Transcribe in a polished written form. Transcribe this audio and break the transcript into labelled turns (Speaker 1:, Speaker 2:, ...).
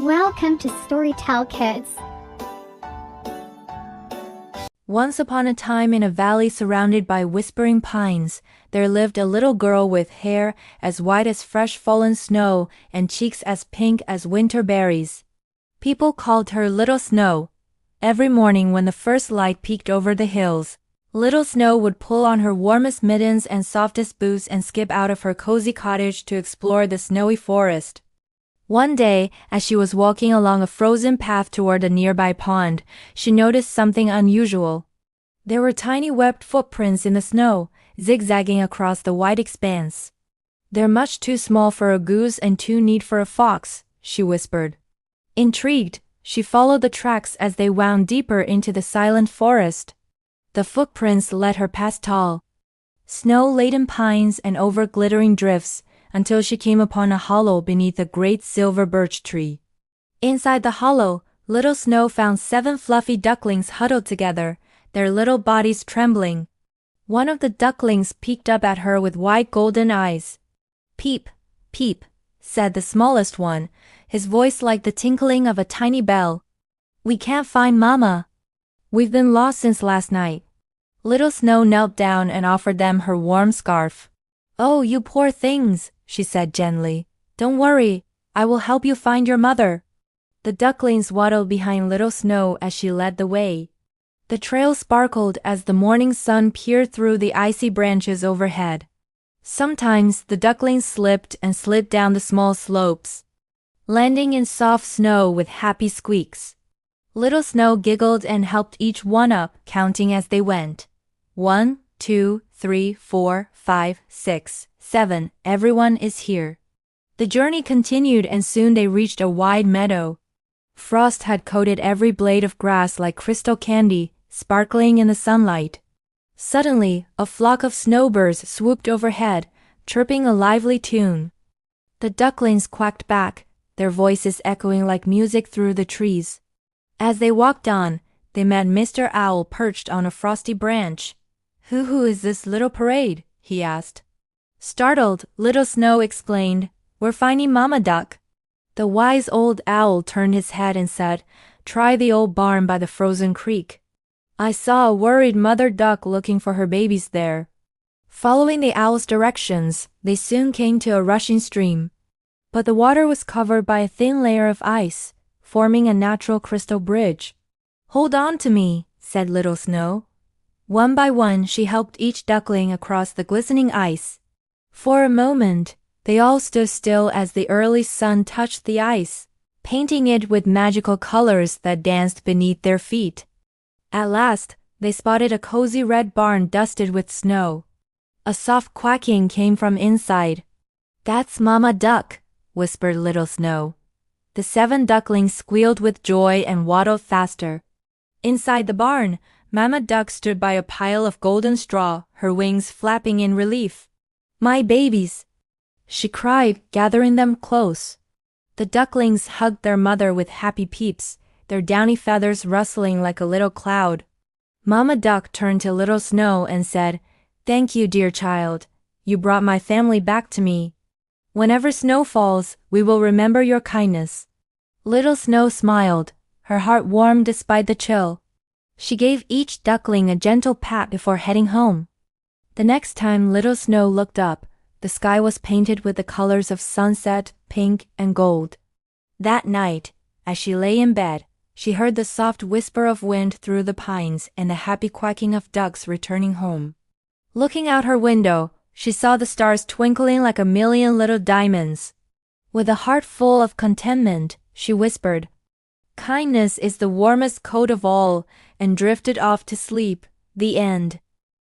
Speaker 1: Welcome to Storytime Kids.
Speaker 2: Once upon a time in a valley surrounded by whispering pines, there lived a little girl with hair as white as fresh fallen snow and cheeks as pink as winter berries. People called her Little Snow. Every morning when the first light peeked over the hills, Little Snow would pull on her warmest mittens and softest boots and skip out of her cozy cottage to explore the snowy forest. One day, as she was walking along a frozen path toward a nearby pond, she noticed something unusual. There were tiny webbed footprints in the snow, zigzagging across the white expanse. "They're much too small for a goose and too neat for a fox," she whispered. Intrigued, she followed the tracks as they wound deeper into the silent forest. The footprints led her past tall, snow-laden pines and over glittering drifts, until she came upon a hollow beneath a great silver birch tree. Inside the hollow, Little Snow found 7 fluffy ducklings huddled together, their little bodies trembling. One of the ducklings peeked up at her with wide golden eyes. "Peep, peep," said the smallest one, his voice like the tinkling of a tiny bell. "We can't find Mama. We've been lost since last night." Little Snow knelt down and offered them her warm scarf. "Oh, you poor things," she said gently. "Don't worry, I will help you find your mother." The ducklings waddled behind Little Snow as she led the way. The trail sparkled as the morning sun peered through the icy branches overhead. Sometimes the ducklings slipped and slid down the small slopes, landing in soft snow with happy squeaks. Little Snow giggled and helped each one up, counting as they went. 1, 2, 3, 4, 5, 6, 7, everyone is here. The journey continued and soon they reached a wide meadow. Frost had coated every blade of grass like crystal candy, sparkling in the sunlight. Suddenly, a flock of snowbirds swooped overhead, chirping a lively tune. The ducklings quacked back, their voices echoing like music through the trees. As they walked on, they met Mr. Owl perched on a frosty branch. Who is this little parade?" he asked. Startled, Little Snow explained, "We're finding Mama Duck." The wise old owl turned his head and said, "Try the old barn by the frozen creek. I saw a worried mother duck looking for her babies there." Following the owl's directions, they soon came to a rushing stream. But the water was covered by a thin layer of ice, forming a natural crystal bridge. "Hold on to me," said Little Snow. One by one she helped each duckling across the glistening ice. For a moment, they all stood still as the early sun touched the ice, painting it with magical colors that danced beneath their feet. At last, they spotted a cozy red barn dusted with snow. A soft quacking came from inside. "That's Mama Duck," whispered Little Snow. The 7 ducklings squealed with joy and waddled faster. Inside the barn, Mama Duck stood by a pile of golden straw, her wings flapping in relief. "My babies!" she cried, gathering them close. The ducklings hugged their mother with happy peeps, their downy feathers rustling like a little cloud. Mama Duck turned to Little Snow and said, "Thank you, dear child. You brought my family back to me. Whenever snow falls, we will remember your kindness." Little Snow smiled, her heart warm despite the chill. She gave each duckling a gentle pat before heading home. The next time Little Snow looked up, the sky was painted with the colors of sunset, pink, and gold. That night, as she lay in bed, she heard the soft whisper of wind through the pines and the happy quacking of ducks returning home. Looking out her window, she saw the stars twinkling like a million little diamonds. With a heart full of contentment, she whispered, "Kindness is the warmest coat of all," and drifted off to sleep. The end.